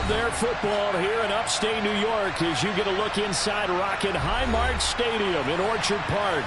their football here in upstate New York as you get a look inside rocking Highmark Stadium in Orchard Park.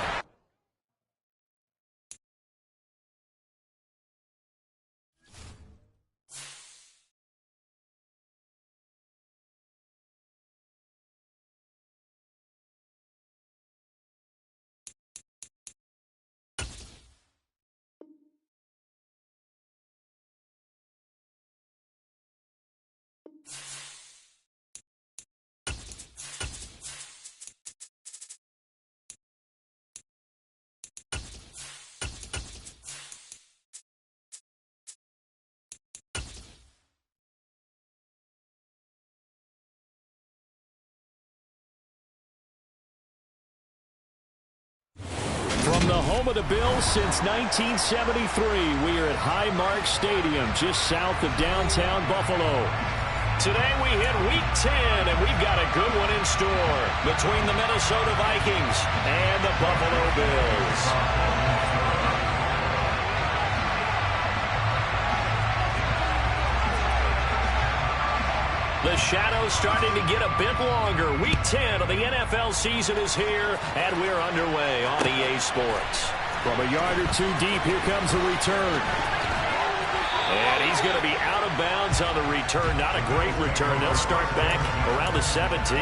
From the home of the Bills since 1973, we are at Highmark Stadium, just south of downtown Buffalo. Today we hit Week 10, and we've got a good one in store between the Minnesota Vikings and the Buffalo Bills. The shadow's starting to get a bit longer. Week 10 of the NFL season is here, and we're underway on EA Sports. From a yard or two deep, here comes a return. And he's going to be out of bounds on the return. Not a great return. They'll start back around the 17.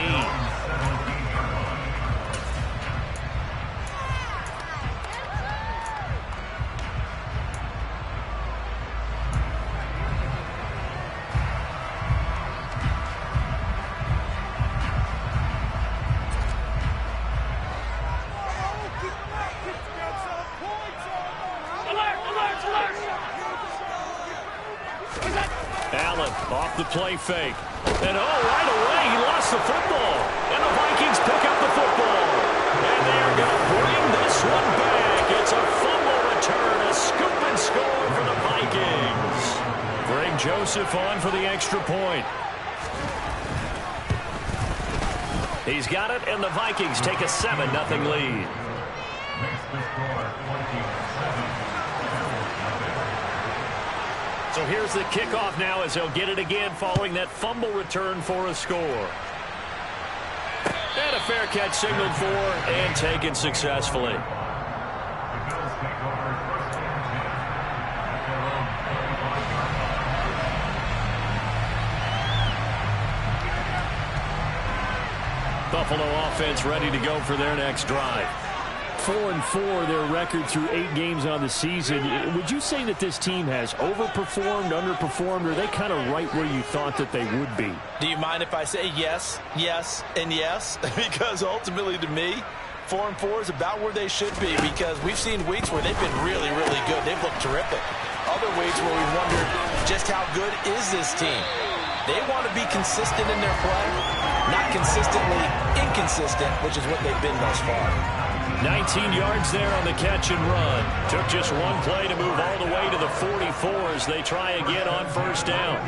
Off the play fake. And right away he lost the football. And the Vikings pick up the football. And they are going to bring this one back. It's a fumble return, a scoop and score for the Vikings. Greg Joseph on for the extra point. He's got it, and the Vikings take a 7-0 lead. So here's the kickoff now as they'll get it again following that fumble return for a score. And a fair catch signaled for and taken successfully. Buffalo offense ready to go for their next drive. 4-4 their record through 8 games on the season. Would you say that this team has overperformed, underperformed, or are they kind of right where you thought that they would be? Do you mind if I say yes, yes, and yes? Because ultimately to me, 4-4 is about where they should be, because we've seen weeks where they've been really, really good. They've looked terrific. Other weeks where we wondered just how good is this team. They want to be consistent in their play, not consistently inconsistent, which is what they've been thus far. 19 yards there on the catch and run. Took just one play to move all the way to the 44 as they try again on first down.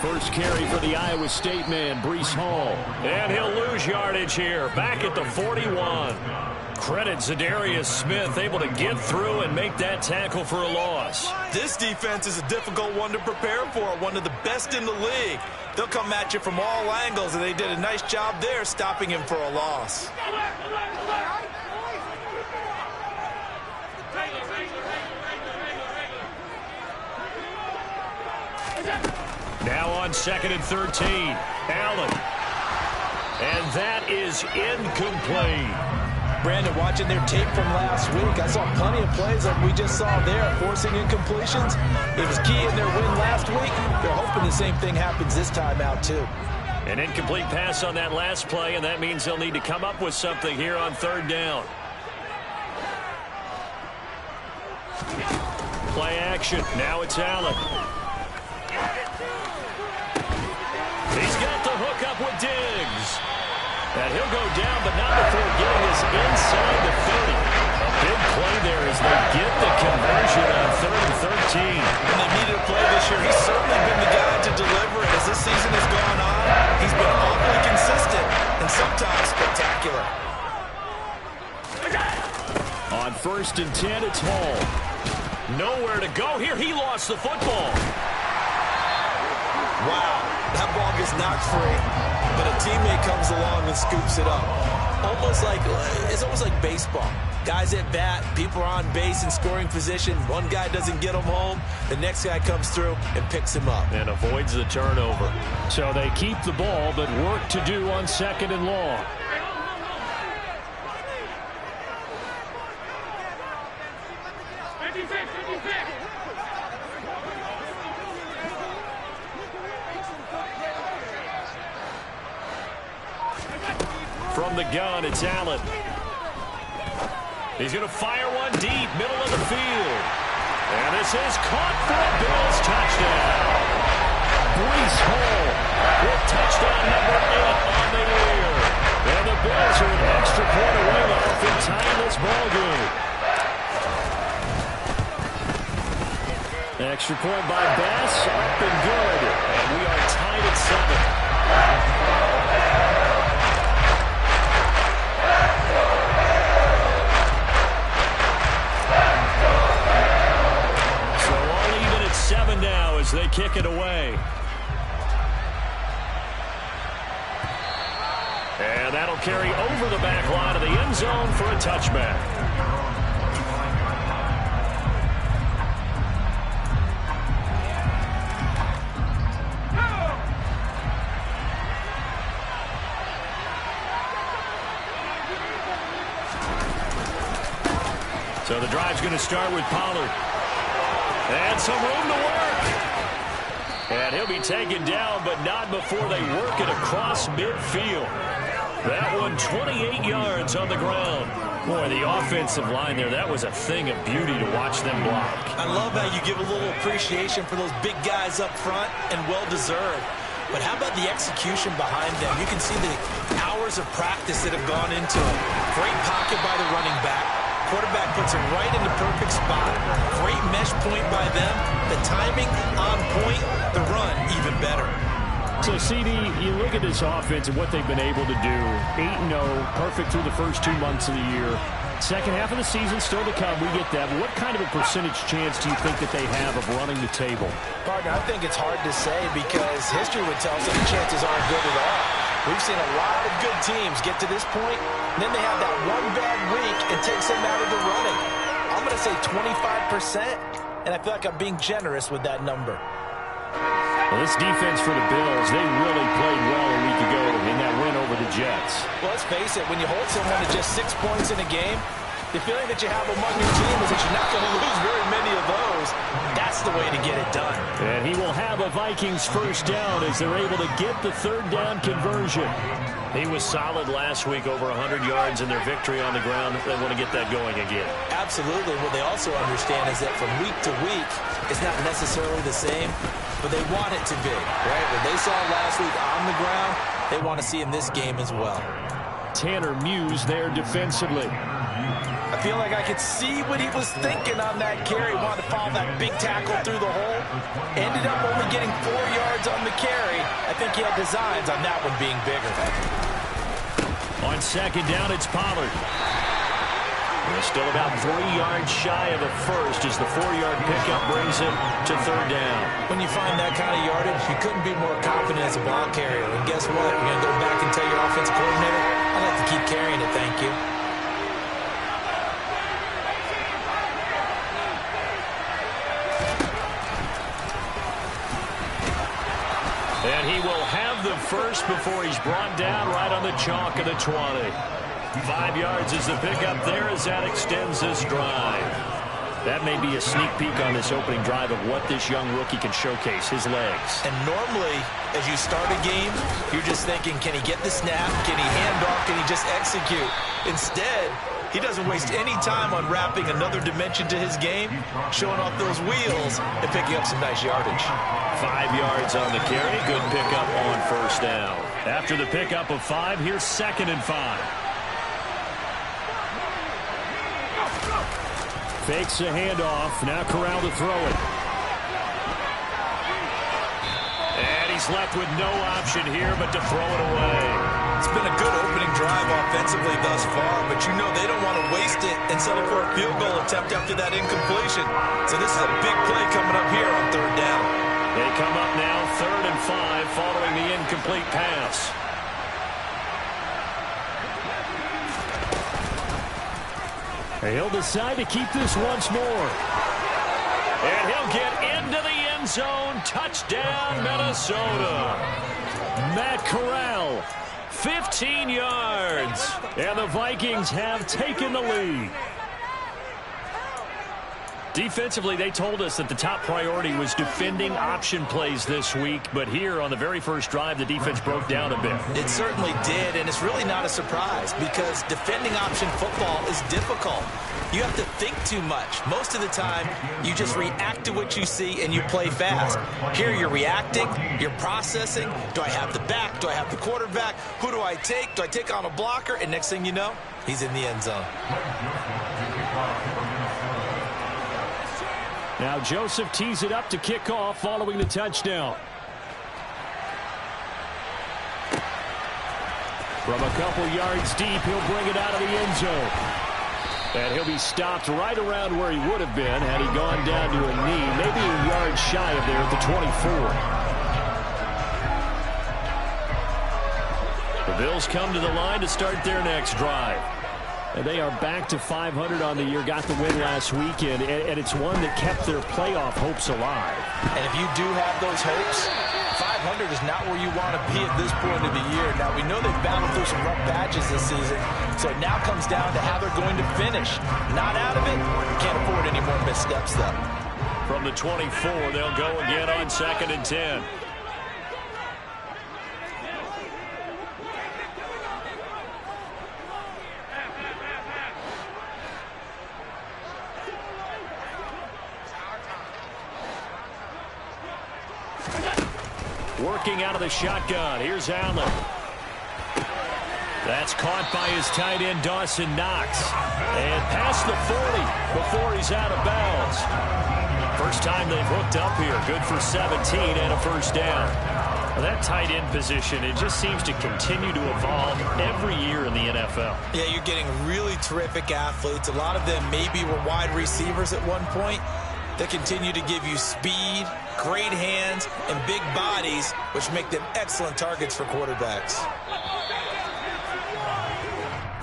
First carry for the Iowa State man, Breece Hall. And he'll lose yardage here, back at the 41. Credit Zadarius Smith, able to get through and make that tackle for a loss. This defense is a difficult one to prepare for, one of the best in the league. They'll come at you from all angles, and they did a nice job there stopping him for a loss. Now on 2nd and 13, Allen. And that is incomplete. Brandon, watching their tape from last week, I saw plenty of plays like we just saw there, forcing incompletions. It was key in their win last week. They're hoping the same thing happens this time out, too. An incomplete pass on that last play, and that means they'll need to come up with something here on 3rd down. Play action. Now it's Allen. He's got the hook up with Diggs. And he'll go down, but not before getting us inside the 30. A big play there as they get the conversion on 3rd and 13. When they needed a play this year, he's certainly been the guy to deliver it. As this season has gone on, he's been awfully consistent and sometimes spectacular. On 1st and 10, it's Hall. Nowhere to go here. He lost the football. Wow, that ball gets knocked free, but a teammate comes along and scoops it up. It's almost like baseball. Guys at bat, people are on base in scoring position. One guy doesn't get him home. The next guy comes through and picks him up. And avoids the turnover. So they keep the ball, but work to do on 2nd and long. From the gun, it's Allen. He's going to fire one deep, middle of the field. And this is caught for a Bills touchdown. Breece Hall with touchdown number 8 on the year. And the Bills are an extra point away now from tying this ball game. Extra point by Bass, up and good. And we are tied at 7. Now as they kick it away. And that'll carry over the back line of the end zone for a touchback. So the drive's going to start with Pollard. And some room to work. And he'll be taken down, but not before they work it across midfield. That one 28 yards on the ground. Boy, the offensive line there, that was a thing of beauty to watch them block. I love how you give a little appreciation for those big guys up front, and well-deserved. But how about the execution behind them? You can see the hours of practice that have gone into it. Great pocket by the running back. Quarterback puts him right in the perfect spot. Great mesh point by them. The timing on point. The run even better. So, CD, you look at this offense and what they've been able to do. 8-0, perfect through the first 2 months of the year. Second half of the season still to come. We get that. But what kind of a percentage chance do you think that they have of running the table? Partner, I think it's hard to say because history would tell us that the chances aren't good at all. We've seen a lot of good teams get to this point, and then they have that one bad week and takes them out of the running. I'm going to say 25%, and I feel like I'm being generous with that number. Well, this defense for the Bills, they really played well a week ago in that win over the Jets. Well, let's face it, when you hold someone to just 6 points in a game, the feeling that you have among your team is that you're not going to lose very many of those. That's the way to get it done. And he will have a Vikings first down as they're able to get the third down conversion. He was solid last week, over 100 yards in their victory on the ground. They want to get that going again. Absolutely. What they also understand is that from week to week, it's not necessarily the same, but they want it to be, right? What they saw last week on the ground, they want to see in this game as well. Tanner Muse there defensively. I feel like I could see what he was thinking on that carry. Wanted to follow that big tackle through the hole. Ended up only getting 4 yards on the carry. I think he had designs on that one being bigger. On second down, it's Pollard. They're still about 3 yards shy of a first as the 4-yard pickup brings him to third down. When you find that kind of yardage, you couldn't be more confident as a ball carrier. And guess what? You're going to go back and tell your offensive coordinator, I'd like to keep carrying it, thank you. And he will have the first before he's brought down right on the chalk of the 20. 5 yards is the pickup there as that extends this drive. That may be a sneak peek on this opening drive of what this young rookie can showcase, his legs. And normally, as you start a game, you're just thinking, can he get the snap? Can he hand off? Can he just execute? Instead, he doesn't waste any time unwrapping another dimension to his game, showing off those wheels, and picking up some nice yardage. 5 yards on the carry. Good pickup on first down. After the pickup of 5, here's 2nd and 5. Fakes a handoff. Now Corral to throw it. And he's left with no option here but to throw it away. It's been a good opening drive offensively thus far, but you know they don't want to waste it and settle for a field goal attempt after that incompletion. So this is a big play coming up here on third down. They come up now 3rd and 5 following the incomplete pass. He'll decide to keep this once more. And he'll get into the end zone. Touchdown, Minnesota. Matt Corral, 15 yards. And the Vikings have taken the lead. Defensively, they told us that the top priority was defending option plays this week. But here on the very first drive, the defense broke down a bit. It certainly did, and it's really not a surprise because defending option football is difficult. You have to think too much. Most of the time, you just react to what you see and you play fast. Here you're reacting, you're processing. Do I have the back? Do I have the quarterback? Who do I take? Do I take on a blocker? And next thing you know, he's in the end zone. Now Joseph tees it up to kick off following the touchdown. From a couple yards deep, he'll bring it out of the end zone. And he'll be stopped right around where he would have been had he gone down to a knee, maybe a yard shy of there at the 24. The Bills come to the line to start their next drive. And they are back to 500 on the year, got the win last weekend, and it's one that kept their playoff hopes alive. And if you do have those hopes, 500 is not where you want to be at this point of the year. Now, we know they've battled through some rough patches this season, so it now comes down to how they're going to finish. Not out of it, can't afford any more missteps, though. From the 24, they'll go again on 2nd and 10. Working out of the shotgun. Here's Allen. That's caught by his tight end, Dawson Knox. And past the 40 before he's out of bounds. First time they've hooked up here. Good for 17 and a first down. Well, that tight end position, it just seems to continue to evolve every year in the NFL. Yeah, you're getting really terrific athletes. A lot of them maybe were wide receivers at one point. They continue to give you speed, great hands, and big bodies, which make them excellent targets for quarterbacks.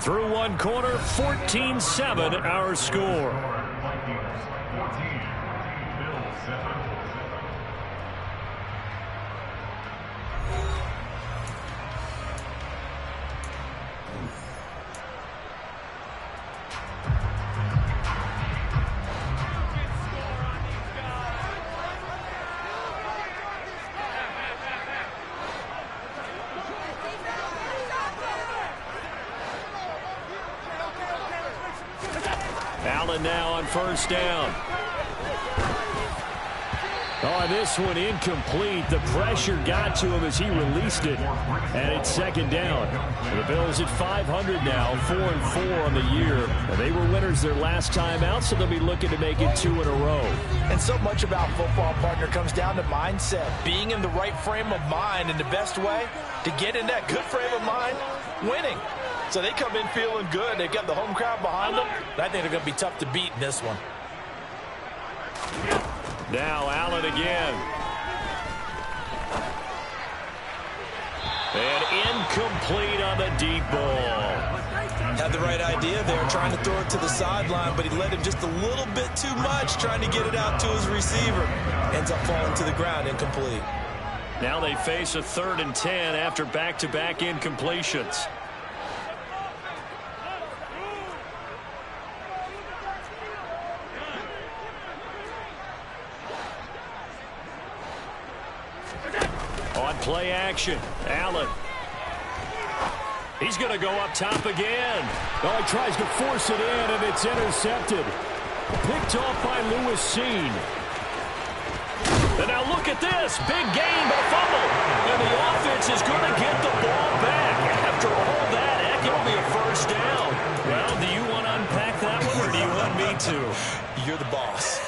Through one quarter, 14-7 our score. Allen now on first down. Oh, this one incomplete. The pressure got to him as he released it. And it's 2nd down. The Bills at 500 now, 4-4 on the year. And they were winners their last time out, so they'll be looking to make it 2 in a row. And so much about football, partner, comes down to mindset. Being in the right frame of mind, and the best way to get in that good frame of mind, winning. So they come in feeling good. They've got the home crowd behind them. I think they're going to be tough to beat in this one. Now Allen again. And incomplete on the deep ball. Had the right idea there, trying to throw it to the sideline, but he let him just a little bit too much, trying to get it out to his receiver. Ends up falling to the ground, incomplete. Now they face a 3rd and 10 after back-to-back incompletions. On play action, Allen. He's going to go up top again. Oh, he tries to force it in, and it's intercepted. Picked off by Lewis Seen. And now look at this. Big gain, but a fumble. And the offense is going to get the ball back. After all that, heck, it'll be a first down. Well, do you want to unpack that one, or do you want me to? You're the boss.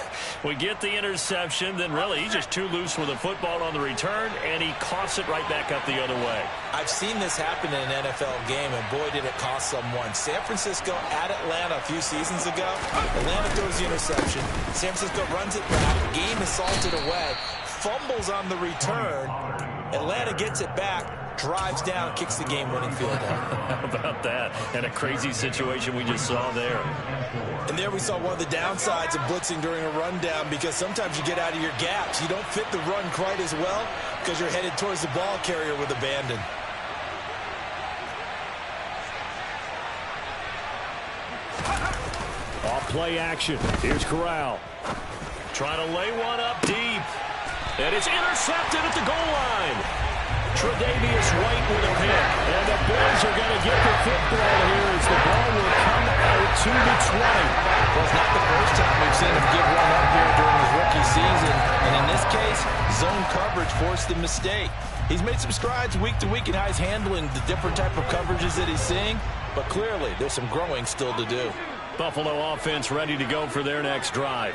We get the interception, then really he's just too loose with the football on the return, and he coughs it right back up the other way. I've seen this happen in an NFL game, and boy, did it cost someone. San Francisco at Atlanta a few seasons ago. Atlanta throws the interception. San Francisco runs it back. Game is salted away. Fumbles on the return. Atlanta gets it back, drives down, kicks the game-winning field goal. How about that? And a crazy situation we just saw there. And there we saw one of the downsides of blitzing during a rundown, because sometimes you get out of your gaps. You don't fit the run quite as well because you're headed towards the ball carrier with abandon. Off play action. Here's Corral. Trying to lay one up deep. And it's intercepted at the goal line. Tre'Davious White with a pick. And the Bills are going to get the football here as the ball will come out to the 20. Well, it's not the first time we've seen him give one up here during his rookie season. And in this case, zone coverage forced the mistake. He's made some strides week to week in how he's handling the different type of coverages that he's seeing. But clearly, there's some growing still to do. Buffalo offense ready to go for their next drive.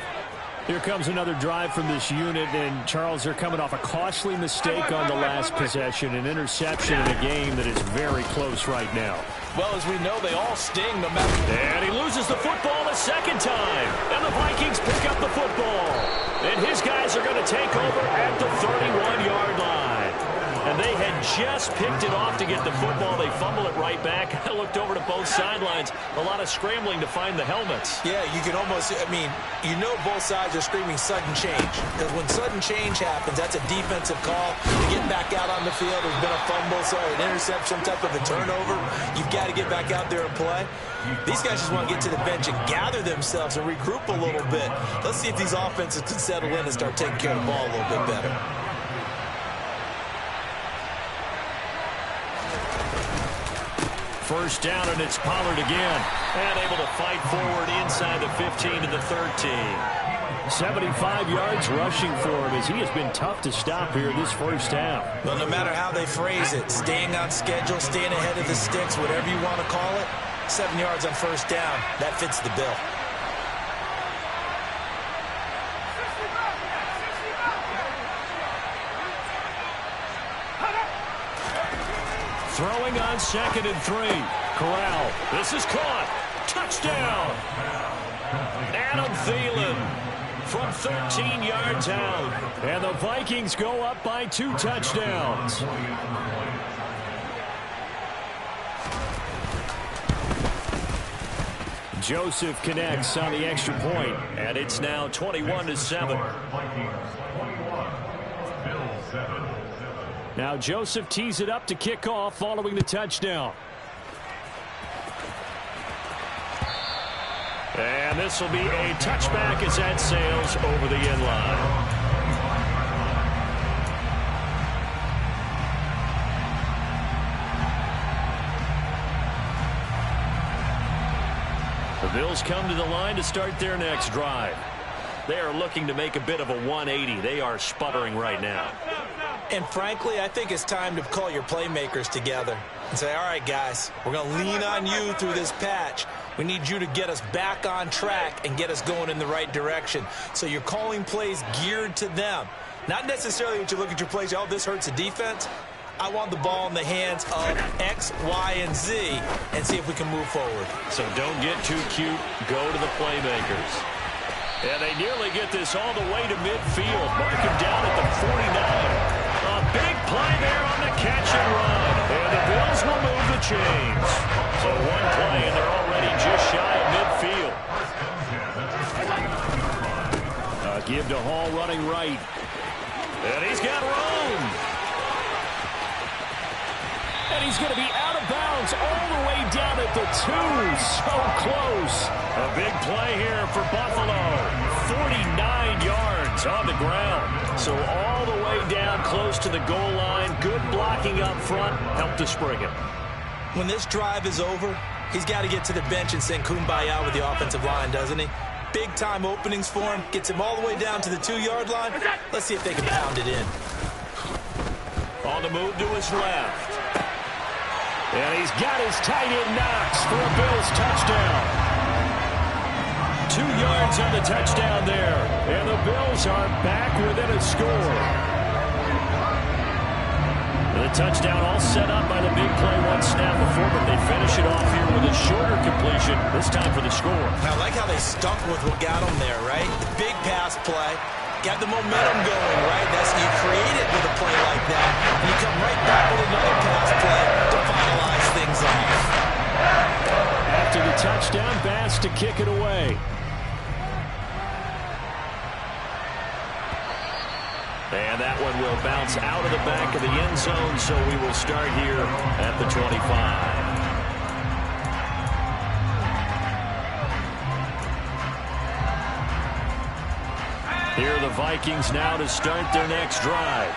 Here comes another drive from this unit, and Charles, they're coming off a costly mistake on the last possession, an interception in a game that is very close right now. Well, as we know, they all sting no matter. And he loses the football a second time, and the Vikings pick up the football. And his guys are going to take over at the 31-yard line. And they had just picked it off to get the football. They fumble it right back. I looked over to both sidelines. A lot of scrambling to find the helmets. Yeah, you can almost, you know both sides are screaming sudden change. Because when sudden change happens, that's a defensive call. To get back out on the field, there's been a fumble, so an interception, some type of a turnover. You've got to get back out there and play. These guys just want to get to the bench and gather themselves and regroup a little bit. Let's see if these offenses can settle in and start taking care of the ball a little bit better. First down, and it's Pollard again. And able to fight forward inside the 15 to the 13. 75 yards rushing for him as he has been tough to stop here this first half. Well, no matter how they phrase it, staying on schedule, staying ahead of the sticks, whatever you want to call it, 7 yards on first down, that fits the bill. Throwing on 2nd and 3. Corral. This is caught. Touchdown. Adam Thielen from 13 yards out. And the Vikings go up by 2 touchdowns. Joseph connects on the extra point, and it's now 21-7. Now Joseph tees it up to kick off following the touchdown. And this will be a touchback as that sails over the end line. The Bills come to the line to start their next drive. They are looking to make a bit of a 180. They are sputtering right now. And frankly, I think it's time to call your playmakers together and say, all right, guys, we're going to lean on you through this patch. We need you to get us back on track and get us going in the right direction. So you're calling plays geared to them. Not necessarily that you look at your plays, oh, this hurts the defense. I want the ball in the hands of X, Y, and Z and see if we can move forward. So don't get too cute. Go to the playmakers. And they nearly get this all the way to midfield. Mark him down at the 49. A big play there on the catch and run. And the Bills will move the chains. So one play, and they're already just shy of midfield. Give to Hall running right. And he's got room. And he's going to be out of bounds all the way down at the 2. So close. A big play here for Buffalo. 49 yards on the ground. So all the way down close to the goal line. Good blocking up front. Helped to spring it. When this drive is over, he's got to get to the bench and sing kumbaya with the offensive line, doesn't he? Big-time openings for him. Gets him all the way down to the 2-yard line. Let's see if they can pound it in. On the move to his left. And he's got his tight end Knox for a Bills touchdown. 2 yards yards on the touchdown there. And the Bills are back within a score. The touchdown all set up by the big play one snap before, but they finish it off here with a shorter completion, this time for the score. I like how they stuck with what got them there, right? The big pass play. Got the momentum going, right? That's you create it with a play like that. And you come right back with another pass play to finalize things off. After the touchdown, Bass to kick it away. And that one will bounce out of the back of the end zone, so we will start here at the 25. Here are the Vikings now to start their next drive.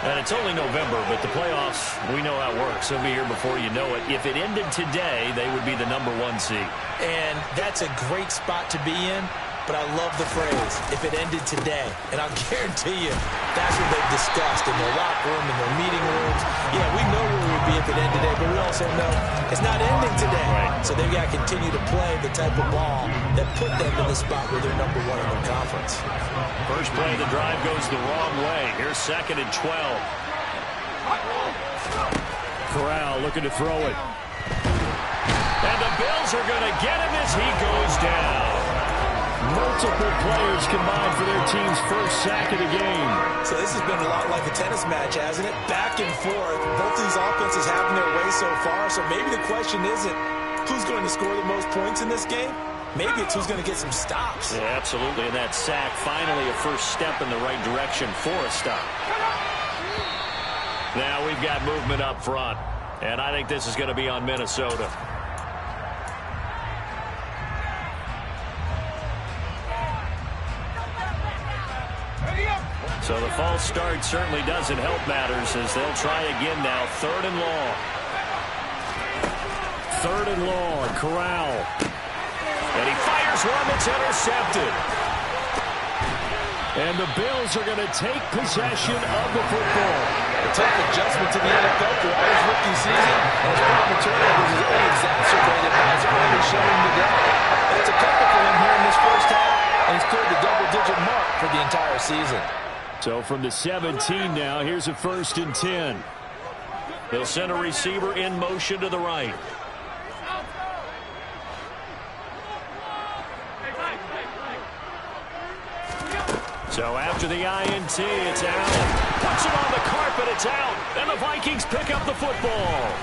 And it's only November, but the playoffs, we know how it works. They'll be here before you know it. If it ended today, they would be the #1 seed. And that's a great spot to be in. But I love the phrase, if it ended today. And I'll guarantee you, that's what they've discussed in their locker room, in their meeting rooms. Yeah, we know where we'd be if it ended today, but we also know it's not ending today. Right. So they've got to continue to play the type of ball that put them in the spot where they're #1 in their conference. First play of the drive goes the wrong way. Here's 2nd and 12. Corral looking to throw it. And the Bills are going to get him as he goes down. Multiple players combined for their team's first sack of the game. So this has been a lot like a tennis match, hasn't it? Back and forth. Both these offenses having their way so far. So maybe the question isn't who's going to score the most points in this game. Maybe it's who's going to get some stops. Yeah, absolutely. And that sack, finally a first step in the right direction for a stop. Now we've got movement up front. And I think this is going to be on Minnesota. So the false start certainly doesn't help matters as they'll try again now. 3rd and long. 3rd and long. Corral. And he fires one that's intercepted. And the Bills are going to take possession of the football. A tough adjustment to the NFL throughout his rookie season. And his problem turnovers is only exacerbated by his early showing today. That's a couple for him here in this first half. And he's cleared the double-digit mark for the entire season. So from the 17 now, here's a 1st and 10. They'll send a receiver in motion to the right. So after the INT, it's Allen. Puts it on the carpet, it's out. And the Vikings pick up the football.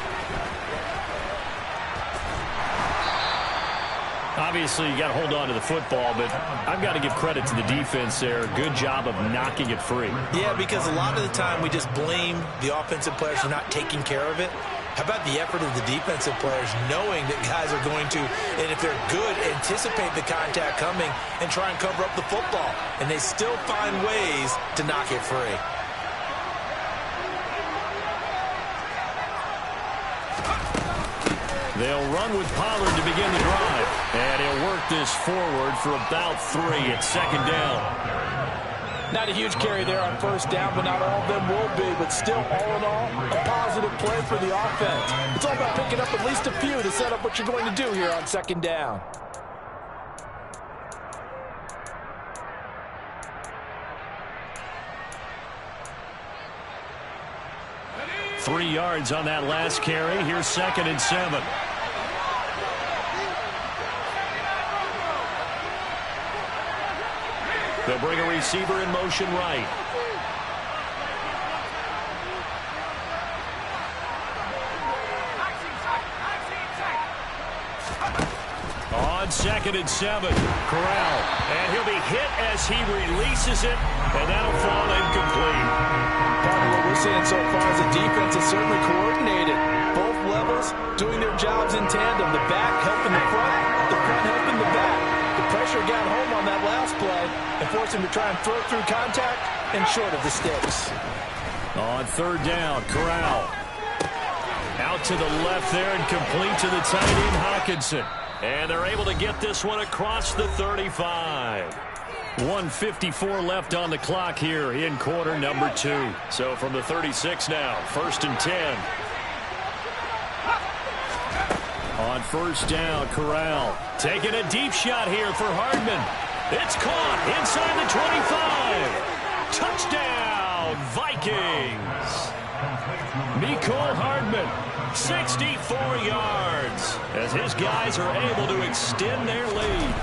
Obviously, you got to hold on to the football, but I've got to give credit to the defense there. Good job of knocking it free. Yeah, because a lot of the time we just blame the offensive players for not taking care of it. How about the effort of the defensive players knowing that guys are going to, and if they're good, anticipate the contact coming and try and cover up the football. And they still find ways to knock it free. They'll run with Pollard to begin the drive. And he'll work this forward for about 3 at 2nd down. Not a huge carry there on 1st down, but not all of them will be. But still, all in all, a positive play for the offense. It's all about picking up at least a few to set up what you're going to do here on 2nd down. Three yards on that last carry. Here's 2nd and 7. They'll bring a receiver in motion right. On 2nd and 7, Corral. And he'll be hit as he releases it, and that'll fall incomplete. Part of what we're seeing so far is the defense is certainly coordinated. Both levels doing their jobs in tandem. The back helping the front helping the back. The pressure got home on that last play and forced him to try and throw through contact and short of the sticks. On 3rd down, Corral. Out to the left there and complete to the tight end, Hawkinson. And they're able to get this one across the 35. 1:54 left on the clock here in quarter number 2. So from the 36 now, 1st and 10. On 1st down, Corral taking a deep shot here for Hardman. It's caught inside the 25. Touchdown, Vikings. Mecole Hardman, 64 yards, as his guys are able to extend their lead.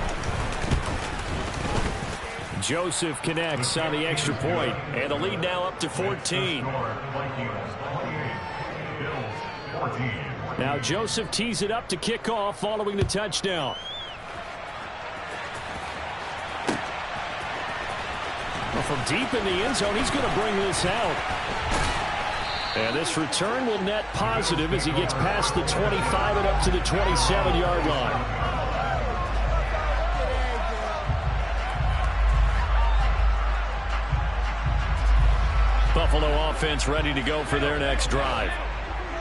Joseph connects on the extra point, and the lead now up to 14. Now Joseph tees it up to kick off following the touchdown. Well, from deep in the end zone, he's going to bring this out. And this return will net positive as he gets past the 25 and up to the 27-yard line. Buffalo offense ready to go for their next drive.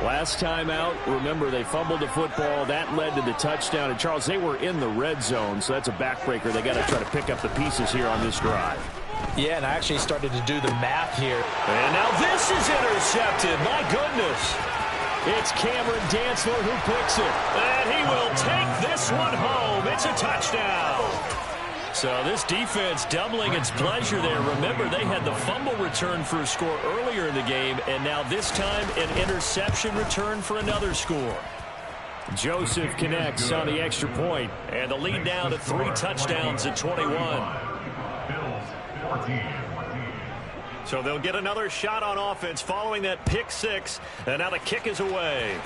Last time out, remember, they fumbled the football. That led to the touchdown. And, Charles, they were in the red zone, so that's a backbreaker. They got to try to pick up the pieces here on this drive. Yeah, and I actually started to do the math here. And now this is intercepted. My goodness. It's Cameron Dantzler who picks it. And he will take this one home. It's a touchdown. So this defense doubling its pleasure there. Remember, they had the fumble return for a score earlier in the game, and now this time an interception return for another score. Joseph connects on the extra point, and the lead now to 3 touchdowns at 21. So they'll get another shot on offense following that pick 6, and now the kick is away.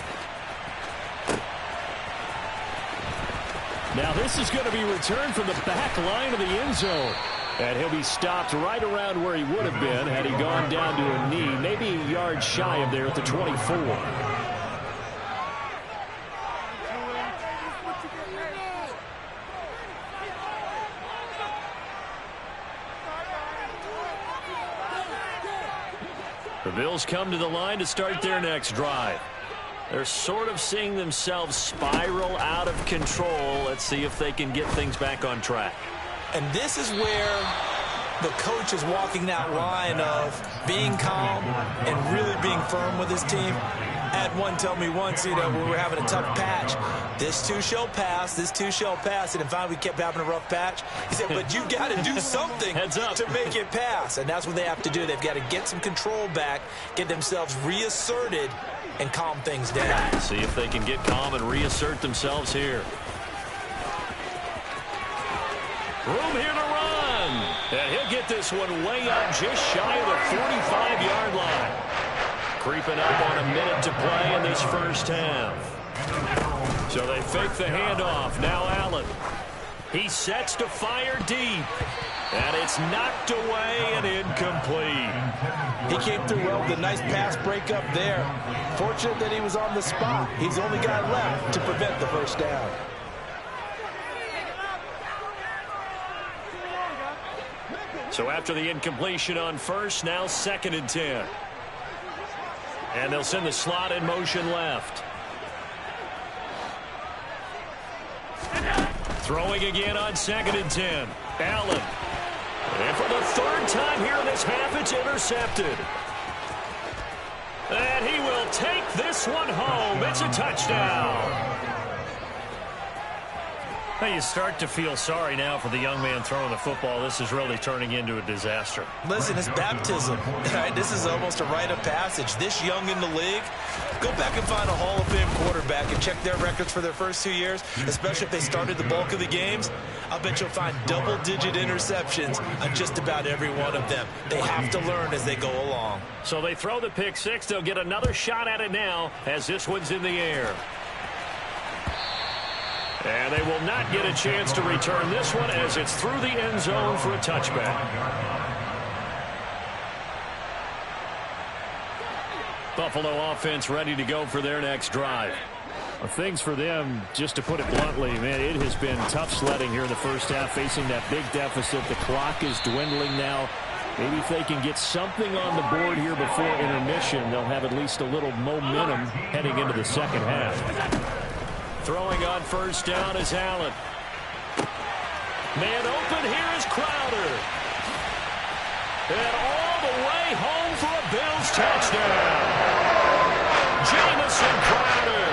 Now this is going to be returned from the back line of the end zone. And he'll be stopped right around where he would have been had he gone down to a knee, maybe a yard shy of there at the 24. The Bills come to the line to start their next drive. They're sort of seeing themselves spiral out of control. Let's see if they can get things back on track. And this is where the coach is walking that line of being calm and really being firm with his team. I had one tell me once, when we were having a tough patch, this too shall pass, this too shall pass. And finally we kept having a rough patch. He said, but you got to do something to make it pass. And that's what they have to do. They've got to get some control back, get themselves reasserted, and calm things down. See if they can get calm and reassert themselves here. Room here to run. And he'll get this one way up just shy of the 45-yard line. Creeping up on a minute to play in this first half. So they fake the handoff. Now Allen. He sets to fire deep. And it's knocked away and incomplete. He came through well with a nice pass breakup there. Fortunate that he was on the spot. He's the only guy left to prevent the first down. So after the incompletion on first, now 2nd and 10. And they'll send the slot in motion left. Throwing again on 2nd and 10. Allen. And for the 3rd time here in this half, it's intercepted. And he will take this one home. It's a touchdown. Now you start to feel sorry now for the young man throwing the football. This is really turning into a disaster. Listen, it's baptism. Right? This is almost a rite of passage. This young in the league, go back and find a Hall of Fame quarterback and check their records for their first 2 years, especially if they started the bulk of the games. I'll bet you'll find double-digit interceptions on just about every one of them. They have to learn as they go along. So they throw the pick 6. They'll get another shot at it now as this one's in the air. And they will not get a chance to return this one as it's through the end zone for a touchback. Buffalo offense ready to go for their next drive. Well, things for them, just to put it bluntly, man, it has been tough sledding here in the first half, facing that big deficit. The clock is dwindling now. Maybe if they can get something on the board here before intermission, they'll have at least a little momentum heading into the second half. Throwing on first down is Allen. Man open, here is Crowder. And all the way home for a Bills touchdown. Jamison Crowder,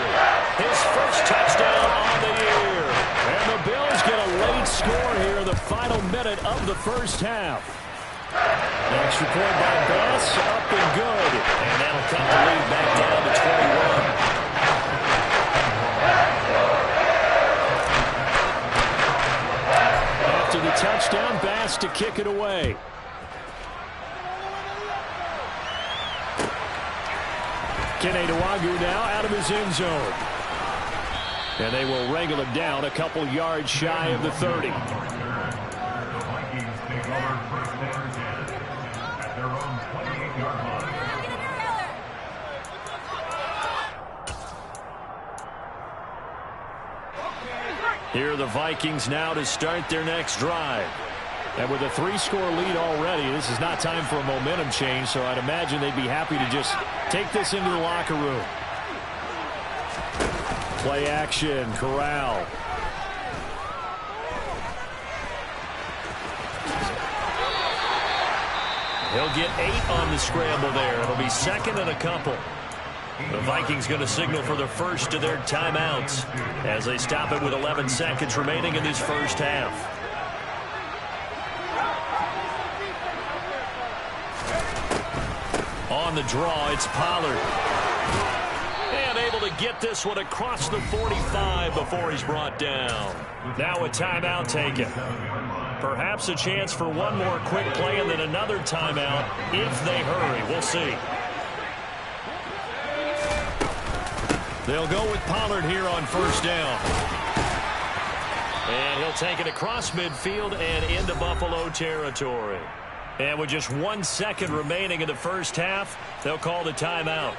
his first touchdown on the year. And the Bills get a late score here in the final minute the first half. Extra point by Bass, up and good. And that'll cut the lead back down to 21. After the touchdown, Bass to kick it away. Aac100 now out of his end zone. And they will wrangle it down a couple yards shy of the 30. Here are the Vikings now to start their next drive. And with a 3-score lead already, this is not time for a momentum change, so I'd imagine they'd be happy to just take this into the locker room. Play action, Corral. He'll get 8 on the scramble there. It'll be second and a couple. The Vikings going to signal for the first of their timeouts as they stop it with 11 seconds remaining in this first half. On the draw, it's Pollard. And able to get this one across the 45 before he's brought down. Now a timeout taken. Perhaps a chance for one more quick play and then another timeout if they hurry. We'll see. They'll go with Pollard here on first down. And he'll take it across midfield and into Buffalo territory. And with just 1 second remaining in the first half, they'll call the timeout.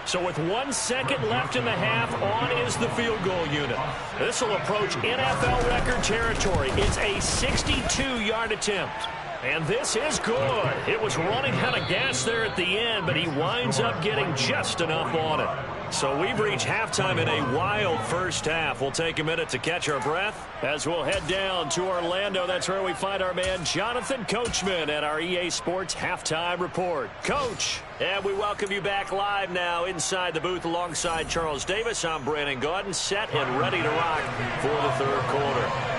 So with 1 second left in the half, on is the field goal unit. This will approach NFL record territory. It's a 62-yard attempt. And this is good. It was running out of gas there at the end, but he winds up getting just enough on it. So we've reached halftime in a wild first half. We'll take a minute to catch our breath as we'll head down to Orlando. That's where we find our man Jonathan Coachman at our EA Sports Halftime Report. Coach, and we welcome you back live now inside the booth alongside Charles Davis. I'm Brandon Gaudin, set and ready to rock for the third quarter.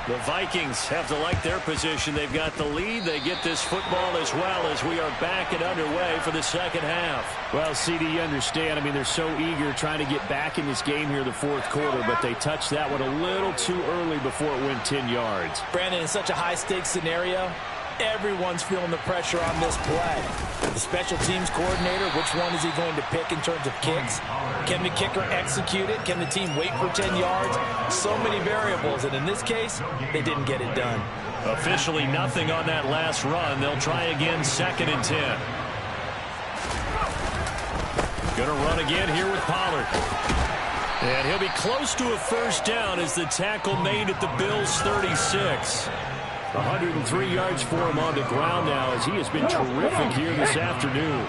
The Vikings have to like their position. They've got the lead. They get this football as well as we are back and underway for the second half. Well, CD, you understand. I mean, they're so eager trying to get back in this game here the fourth quarter, but they touched that one a little too early before it went 10 yards. Brandon, in such a high-stakes scenario, everyone's feeling the pressure on this play. The special teams coordinator, which one is he going to pick in terms of kicks? Can the kicker execute it? Can the team wait for 10 yards? So many variables, and in this case, they didn't get it done. Officially nothing on that last run. They'll try again, 2nd and 10. Going to run again here with Pollard. And he'll be close to a first down as the tackle made at the Bills' 36. 103 yards for him on the ground now as he has been terrific here this afternoon.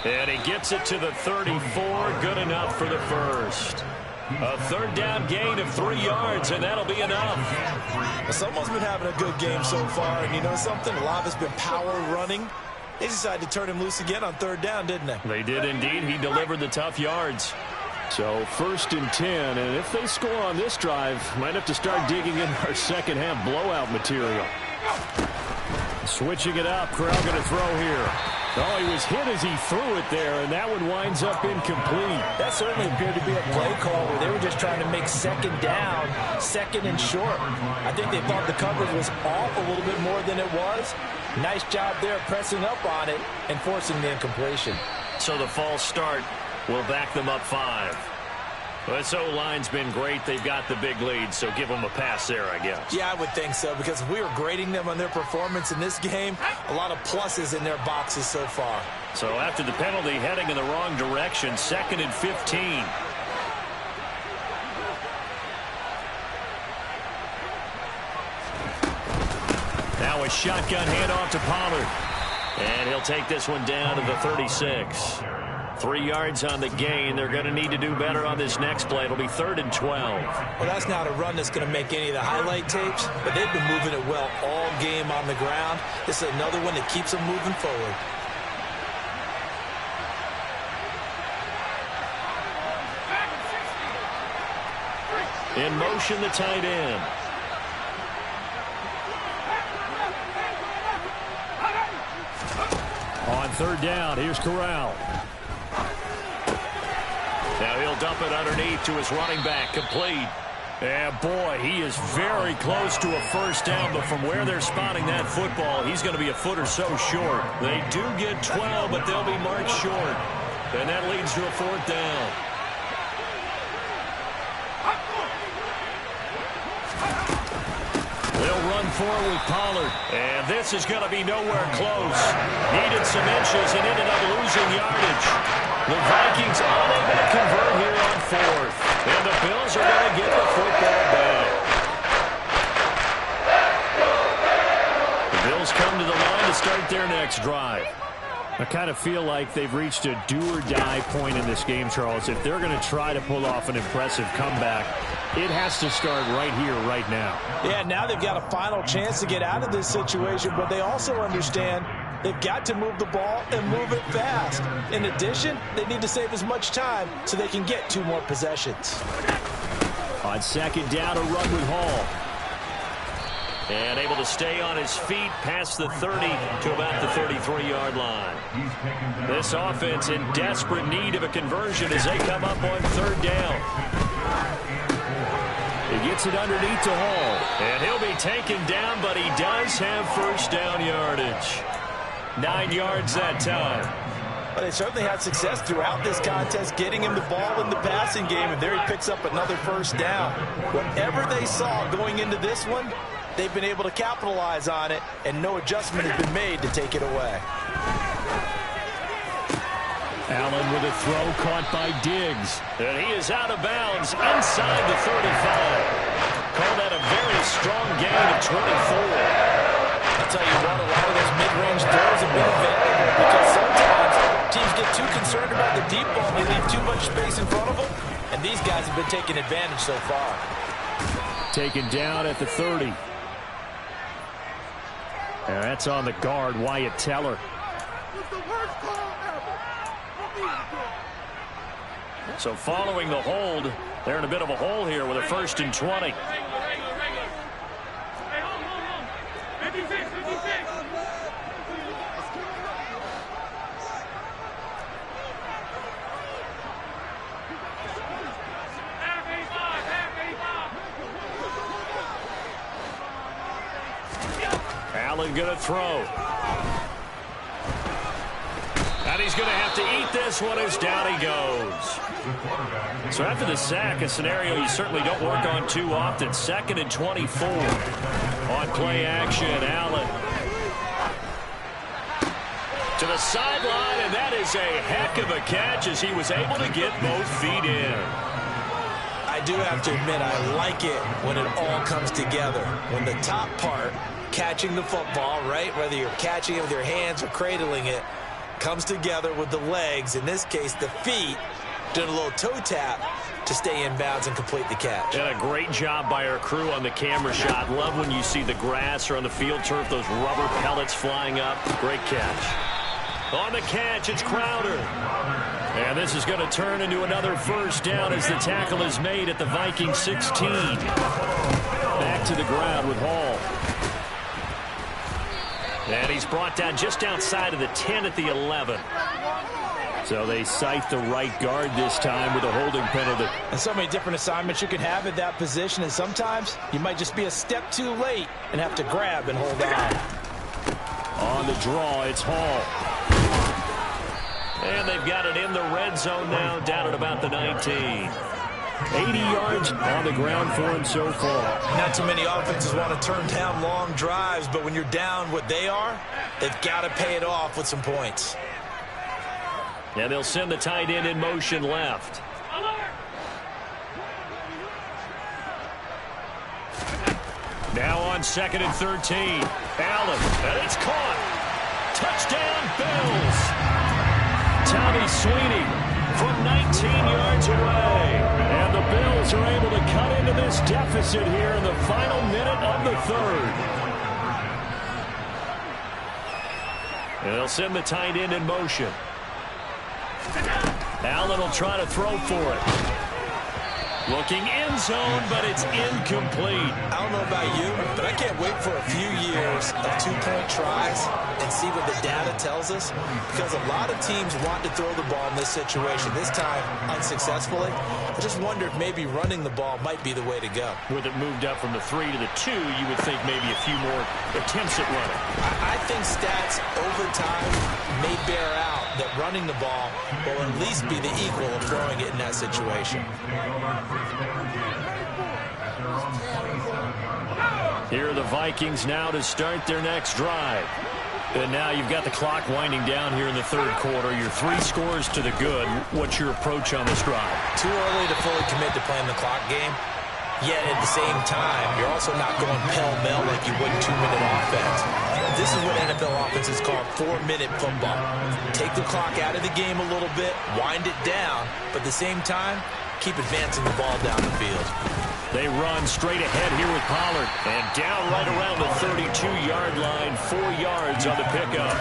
And he gets it to the 34. Good enough for the first. A third down gain of 3 yards, and that'll be enough. Someone's been having a good game so far, and you know something? A lot of it's been power running. They decided to turn him loose again on third down, didn't they? They did indeed. He delivered the tough yards. So 1st and 10, and if they score on this drive, might have to start digging in our second half blowout material. Switching it up, Corral going to throw here. Oh, he was hit as he threw it there, and that one winds up incomplete. That certainly appeared to be a play call where they were just trying to make second down, second and short. I think they thought the coverage was off a little bit more than it was. Nice job there pressing up on it and forcing the incompletion. So the false start will back them up 5. Well, this O-line's been great. They've got the big lead, so give them a pass there, I guess. Yeah, I would think so, because if we were grading them on their performance in this game, a lot of pluses in their boxes so far. So after the penalty, heading in the wrong direction, 2nd and 15. Now a shotgun handoff to Pollard. And he'll take this one down to the 36. 3 yards on the gain. They're going to need to do better on this next play. It'll be 3rd and 12. Well, that's not a run that's going to make any of the highlight tapes, but they've been moving it well all game on the ground. This is another one that keeps them moving forward. In motion, the tight end. On 3rd down, here's Corral. Now he'll dump it underneath to his running back, complete. And boy, he is very close to a 1st down, but from where they're spotting that football, he's going to be a foot or so short. They do get 12, but they'll be marked short. And that leads to a 4th down. They'll run forward with Pollard. And this is going to be nowhere close. Needed some inches and ended up losing yardage. The Vikings unable to convert here on 4th. And the Bills are going to get the football back. The Bills come to the line to start their next drive. I kind of feel like they've reached a do-or-die point in this game, Charles. If they're going to try to pull off an impressive comeback, it has to start right here, right now. Yeah, now they've got a final chance to get out of this situation, but they also understand they've got to move the ball and move it fast. In addition, they need to save as much time so they can get 2 more possessions. On 2nd down, a run with Hall. And able to stay on his feet past the 30 to about the 33-yard line. This offense in desperate need of a conversion as they come up on 3rd down. He gets it underneath to Hall. And he'll be taken down, but he does have 1st down yardage. 9 yards that time. But they certainly had success throughout this contest, getting him the ball in the passing game, and there he picks up another 1st down. Whatever they saw going into this one, they've been able to capitalize on it, and no adjustment has been made to take it away. Allen with a throw caught by Diggs. And he is out of bounds inside the 35. Call that a very strong gain of 24. I'll tell you what, a lot of those mid-range throws have been available because sometimes teams get too concerned about the deep ball and they leave too much space in front of them, and these guys have been taking advantage so far. Taken down at the 30. And that's on the guard, Wyatt Teller. So following the hold, they're in a bit of a hole here with a 1st and 20. Allen going to throw. And he's going to have to eat this one as down he goes. So after the sack, a scenario you certainly don't work on too often. 2nd and 24 on play action. Allen to the sideline, and that is a heck of a catch as he was able to get both feet in. I do have to admit, I like it when it all comes together. When the top part, catching the football, right, whether you're catching it with your hands or cradling it, comes together with the legs, in this case the feet, doing a little toe tap to stay in bounds and complete the catch. And a great job by our crew on the camera shot. Love when you see the grass or on the field turf, those rubber pellets flying up. Great catch. On the catch, it's Crowder. And this is going to turn into another 1st down as the tackle is made at the Vikings 16. Back to the ground with Hall. And he's brought down just outside of the 10 at the 11. So they cite the right guard this time with a holding penalty. And so many different assignments you can have at that position, and sometimes you might just be a step too late and have to grab and hold on. On the draw, it's Hall. And they've got it in the red zone now, down at about the 19. 80 yards on the ground for him so far. Not too many offenses want to turn down long drives, but when you're down what they are, they've got to pay it off with some points. And they'll send the tight end in motion left. Now on 2nd and 13. Allen, and it's caught. Touchdown, Bills. Tommy Sweeney from 19 yards away. And the Bills are able to cut into this deficit here in the final minute of the third. And they'll send the tight end in motion. Allen will try to throw for it. Looking end zone, but it's incomplete. I don't know about you, but I can't wait for a few years of two-point tries and see what the data tells us, because a lot of teams want to throw the ball in this situation. This time, unsuccessfully. I just wonder if maybe running the ball might be the way to go. With it moved up from the 3 to the 2, you would think maybe a few more attempts at running. I think stats over time may bear out that running the ball will at least be the equal of throwing it in that situation. Here are the Vikings now to start their next drive. And now you've got the clock winding down here in the third quarter. Your 3 scores to the good. What's your approach on this drive? Too early to fully commit to playing the clock game. Yet at the same time, you're also not going pell-mell like you would in 2-minute offense. This is what NFL offenses call 4-minute football. Take the clock out of the game a little bit, wind it down, but at the same time, keep advancing the ball down the field. They run straight ahead here with Pollard. And down right around the 32-yard line, 4 yards on the pickup.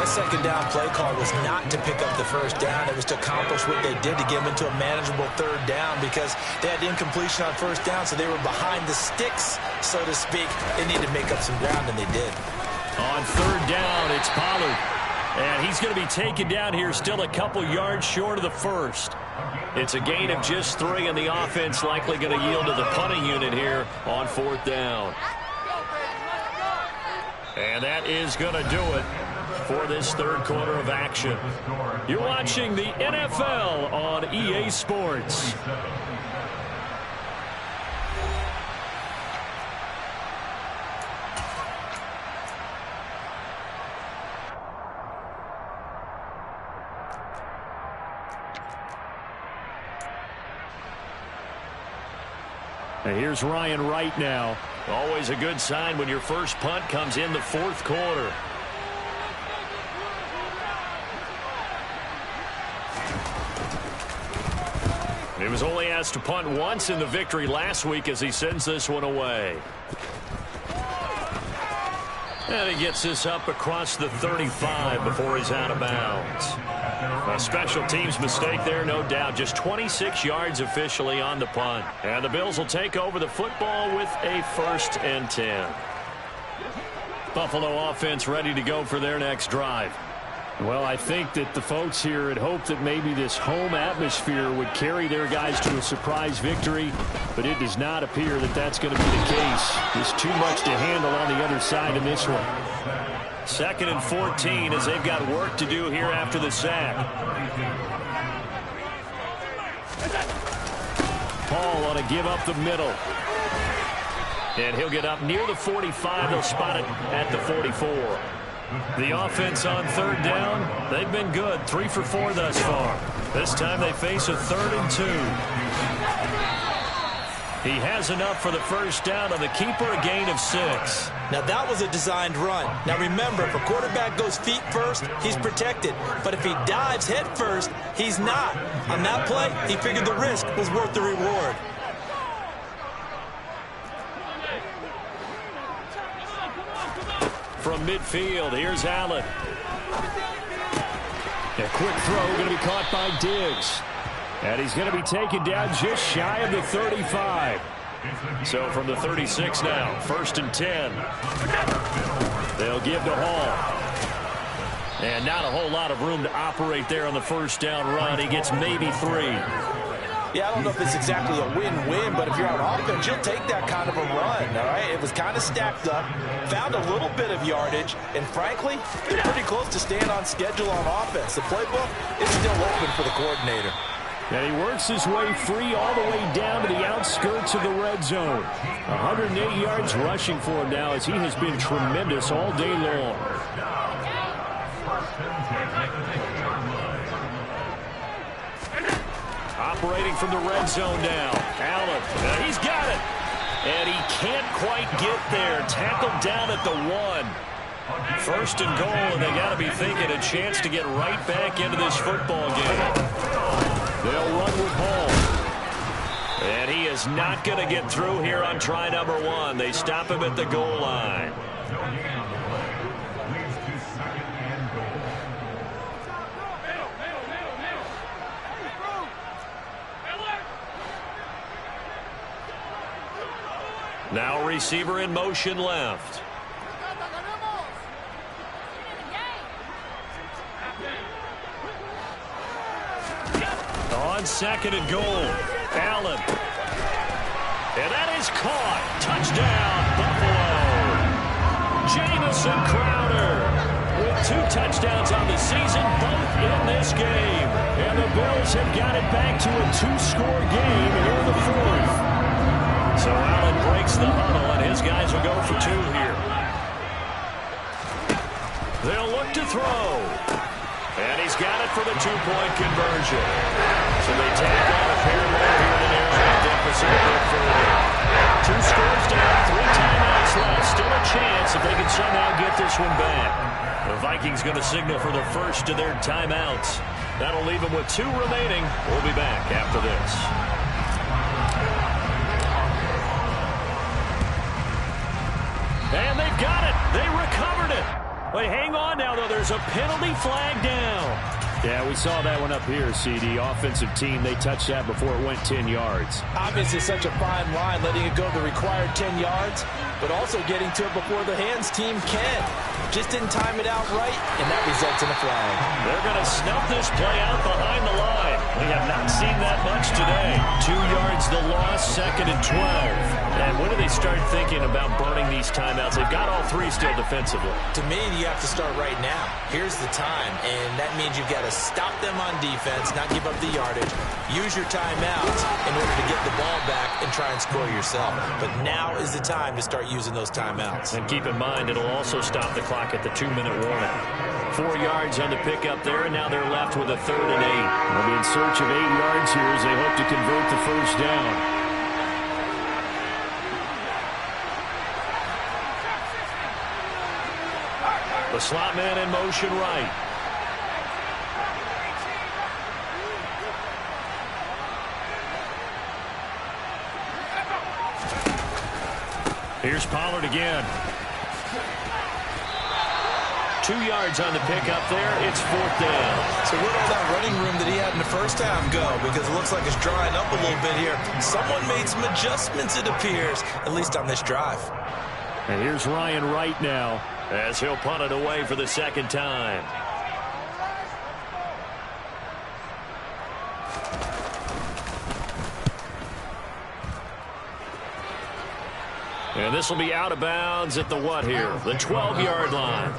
That second down play call was not to pick up the first down. It was to accomplish what they did to get them into a manageable third down, because they had incompletion on first down, so they were behind the sticks, so to speak. They needed to make up some ground, and they did. On third down, it's Pollard. And he's going to be taken down here still a couple yards short of the first. It's a gain of just 3, and the offense likely going to yield to the punting unit here on fourth down. And that is going to do it for this third quarter of action. You're watching the NFL on EA Sports. And here's Ryan Wright now. Always a good sign when your first punt comes in the fourth quarter. He was only asked to punt once in the victory last week as he sends this one away. And he gets this up across the 35 before he's out of bounds. A special teams mistake there, no doubt. Just 26 yards officially on the punt. And the Bills will take over the football with a 1st and 10. Buffalo offense ready to go for their next drive. Well, I think that the folks here had hoped that maybe this home atmosphere would carry their guys to a surprise victory, but it does not appear that that's going to be the case. There's too much to handle on the other side in this one. 2nd and 14 as they've got work to do here after the sack. Paul on a give up the middle. And he'll get up near the 45. They'll spot it at the 44. The offense on third down, they've been good. 3 for 4 thus far. This time they face a 3rd and 2. He has enough for the first down on the keeper, a gain of 6. Now that was a designed run. Now remember, if a quarterback goes feet first, he's protected. But if he dives head first, he's not. On that play, he figured the risk was worth the reward. From midfield, here's Allen. A quick throw going to be caught by Diggs. And he's going to be taken down just shy of the 35. So from the 36 now, 1st and 10. They'll give to Hall. And not a whole lot of room to operate there on the first down run. He gets maybe 3. Yeah, I don't know if it's exactly a win-win, but if you're on offense, you'll take that kind of a run, all right? It was kind of stacked up, found a little bit of yardage, and frankly, they're pretty close to staying on schedule on offense. The playbook is still open for the coordinator. And he works his way free all the way down to the outskirts of the red zone. 108 yards rushing for him now as he has been tremendous all day long. Operating from the red zone now. Allen, he's got it. And he can't quite get there. Tackled down at the 1. First and goal, and they got to be thinking a chance to get right back into this football game. They'll run with Hall. And he is not going to get through here on try number 1. They stop him at the goal line. Now receiver in motion left. On second and goal, Allen. And that is caught. Touchdown, Buffalo. Jamison Crowder with 2 touchdowns on the season, both in this game. And the Bills have got it back to a 2-score game here in the 4th. So Allen breaks the huddle, and his guys will go for 2 here. They'll look to throw. And he's got it for the 2-point conversion. So they tack on a pair more here in an area deficit a bit further. 2 scores down, 3 timeouts left. Still a chance if they can somehow get this one back. The Vikings going to signal for the first of their timeouts. That'll leave them with 2 remaining. We'll be back after this. And they've got it. They recovered it. Wait, hang on now, though. There's a penalty flag down. Yeah, we saw that one up here, CD. Offensive team, they touched that before it went 10 yards. Obviously such a fine line, letting it go the required 10 yards, but also getting to it before the hands team can. Just didn't time it out right, and that results in a flag. They're going to snuff this play out behind the line. We have not seen that much today. 2 yards the loss, second and 12. And when do they start thinking about burning these timeouts? They've got all 3 still defensively. To me, you have to start right now. Here's the time, and that means you've got to stop them on defense, not give up the yardage. Use your timeouts in order to get the ball back and try and score yourself. But now is the time to start using those timeouts. And keep in mind, it'll also stop the clock at the 2-minute warning. 4 yards on the pickup there, and now they're left with a 3rd and 8. They'll be in search of 8 yards here as they hope to convert the first down. The slot man in motion right. Here's Pollard again. 2 yards on the pickup there. It's 4th down. So where'd all that running room that he had in the first half go? Because it looks like it's drying up a little bit here. Someone made some adjustments, it appears, at least on this drive. And here's Ryan Wright now, as he'll punt it away for the 2nd time. And this will be out of bounds at the what here? The 12-yard line.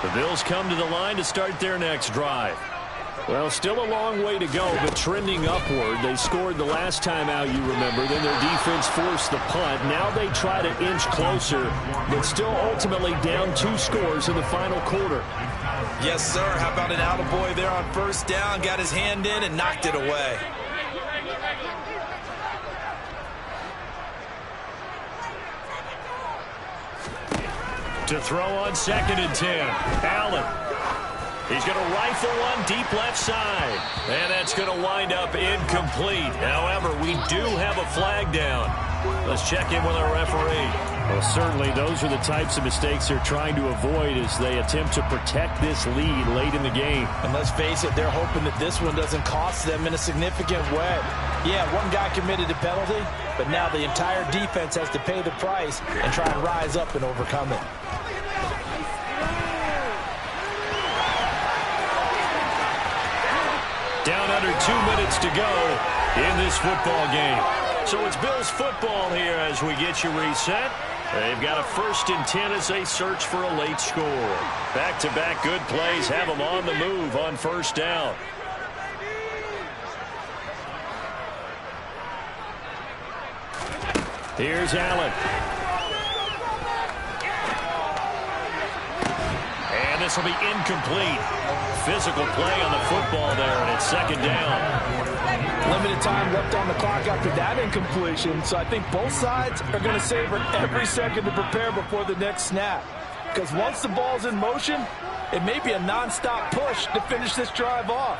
The Bills come to the line to start their next drive. Well, still a long way to go, but trending upward. They scored the last time out, you remember. Then their defense forced the punt. Now they try to inch closer, but still ultimately down 2 scores in the final quarter. Yes, sir. How about an attaboy there on first down? Got his hand in and knocked it away. To throw on 2nd and 10. Allen. He's going to rifle one deep left side. And that's going to wind up incomplete. However, we do have a flag down. Let's check in with our referee. Well, certainly those are the types of mistakes they're trying to avoid as they attempt to protect this lead late in the game. And let's face it, they're hoping that this one doesn't cost them in a significant way. Yeah, one guy committed a penalty, but now the entire defense has to pay the price and try and rise up and overcome it. Down under 2 minutes to go in this football game. So it's Bills football here as we get you reset. They've got a 1st and 10 as they search for a late score. Back-to-back good plays have them on the move on first down. Here's Allen. And the this will be incomplete. Physical play on the football there, and it's second down. Limited time left on the clock after that incompletion, so I think both sides are going to savor every second to prepare before the next snap. Because once the ball's in motion, it may be a nonstop push to finish this drive off.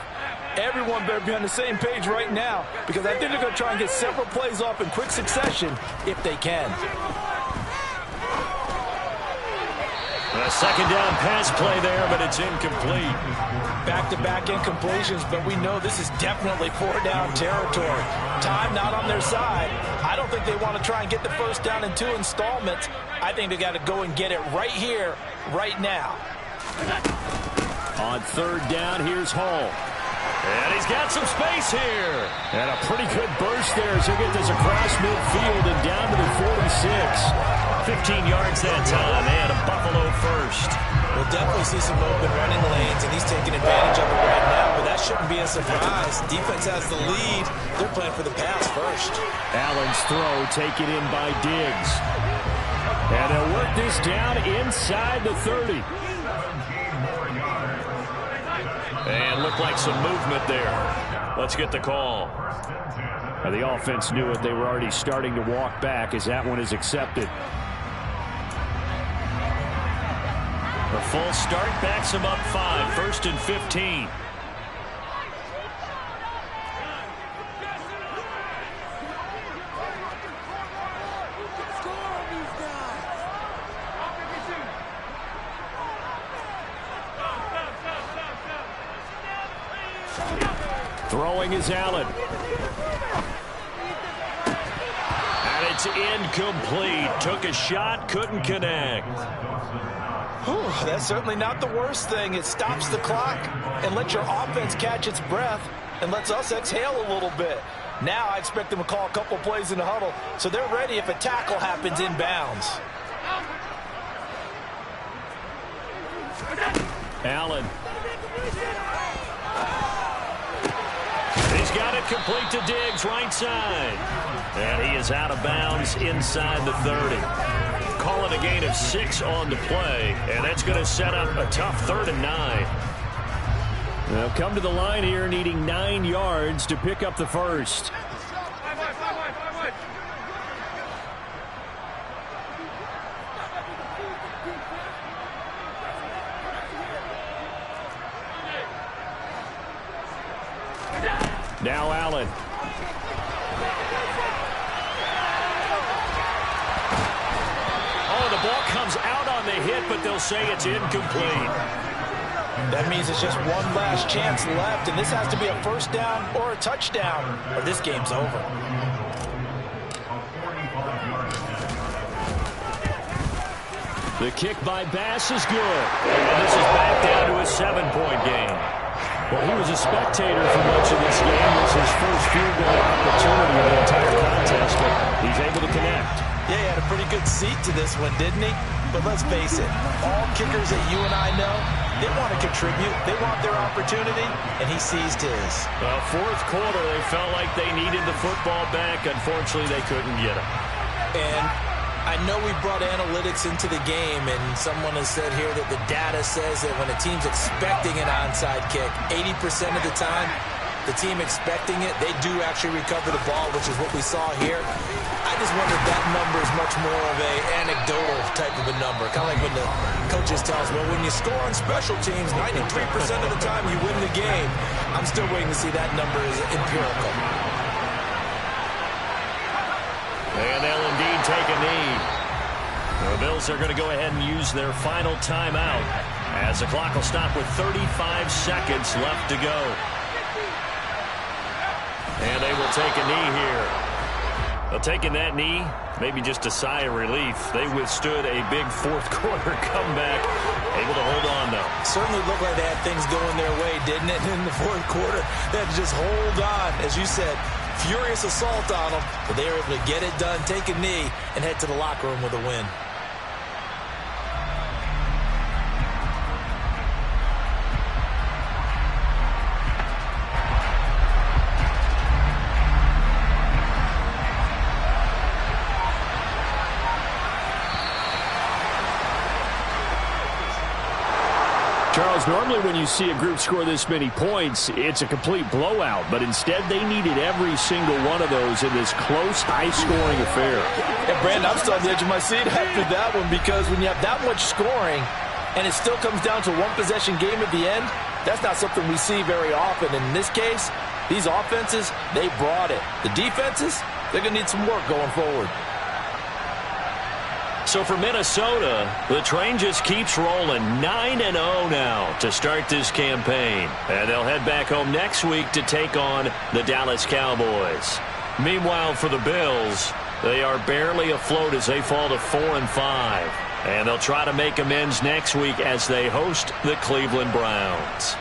Everyone better be on the same page right now, because I think they're going to try and get several plays off in quick succession if they can. A second down pass play there, but it's incomplete. Back-to-back incompletions, but we know this is definitely four-down territory. Time not on their side. I don't think they want to try and get the first down in 2 installments. I think they got to go and get it right here, right now. On third down, here's Hall. And he's got some space here. And a pretty good burst there as he'll get this across midfield and down to the 46. 15 yards that time, and a Buffalo first. We'll definitely see some open running lanes, and he's taking advantage of it right now, but that shouldn't be a surprise. Defense has the lead. They're playing for the pass first. Allen's throw taken in by Diggs. And they'll work this down inside the 30. And looked like some movement there. Let's get the call. Now the offense knew it. They were already starting to walk back as that one is accepted. The full start backs him up 5, 1st and 15. Throwing is Allen. And it's incomplete. Took a shot, couldn't connect. Whew, that's certainly not the worst thing. It stops the clock and lets your offense catch its breath and lets us exhale a little bit. Now I expect them to call a couple plays in the huddle so they're ready if a tackle happens inbounds. Allen. He's got it complete to Diggs, right side. And he is out of bounds inside the 30. Call it a gain of 6 on the play, and that's going to set up a tough 3rd and 9. They'll come to the line here needing 9 yards to pick up the first. Now Allen. Oh, the ball comes out on the hit, but they'll say it's incomplete. That means it's just one last chance left, and this has to be a first down or a touchdown, or this game's over. The kick by Bass is good. And this is back down to a 7-point game. Well, he was a spectator for much of this game. This is his first field goal opportunity of the entire contest, but he's able to connect. Yeah, he had a pretty good seat to this one, didn't he? But let's face it, all kickers that you and I know, they want to contribute. They want their opportunity, and he seized his. Well, 4th quarter, they felt like they needed the football back. Unfortunately, they couldn't get it. And I know we brought analytics into the game, and someone has said here that the data says that when a team's expecting an onside kick, 80% of the time, the team expecting it, they do actually recover the ball, which is what we saw here. I just wonder if that number is much more of a anecdotal type of a number. Kind of like when the coaches tell us, well, when you score on special teams, 93% of the time you win the game. I'm still waiting to see that number is empirical. And they'll indeed take a knee. The Bills are going to go ahead and use their final timeout as the clock will stop with 35 seconds left to go. And they will take a knee here. Well, taking that knee, maybe just a sigh of relief. They withstood a big 4th quarter comeback. Able to hold on, though. Certainly looked like they had things going their way, didn't it? In the 4th quarter, they had to just hold on. As you said, furious assault on them, but they were able to get it done, take a knee, and head to the locker room with a win. Charles, normally when you see a group score this many points, it's a complete blowout. But instead, they needed every single one of those in this close, high-scoring affair. And, Brandon, I'm still on the edge of my seat after that one because when you have that much scoring and it still comes down to a one-possession game at the end, that's not something we see very often. In this case, these offenses, they brought it. The defenses, they're going to need some work going forward. So for Minnesota, the train just keeps rolling 9-0 now to start this campaign. And they'll head back home next week to take on the Dallas Cowboys. Meanwhile, for the Bills, they are barely afloat as they fall to 4-5. And they'll try to make amends next week as they host the Cleveland Browns.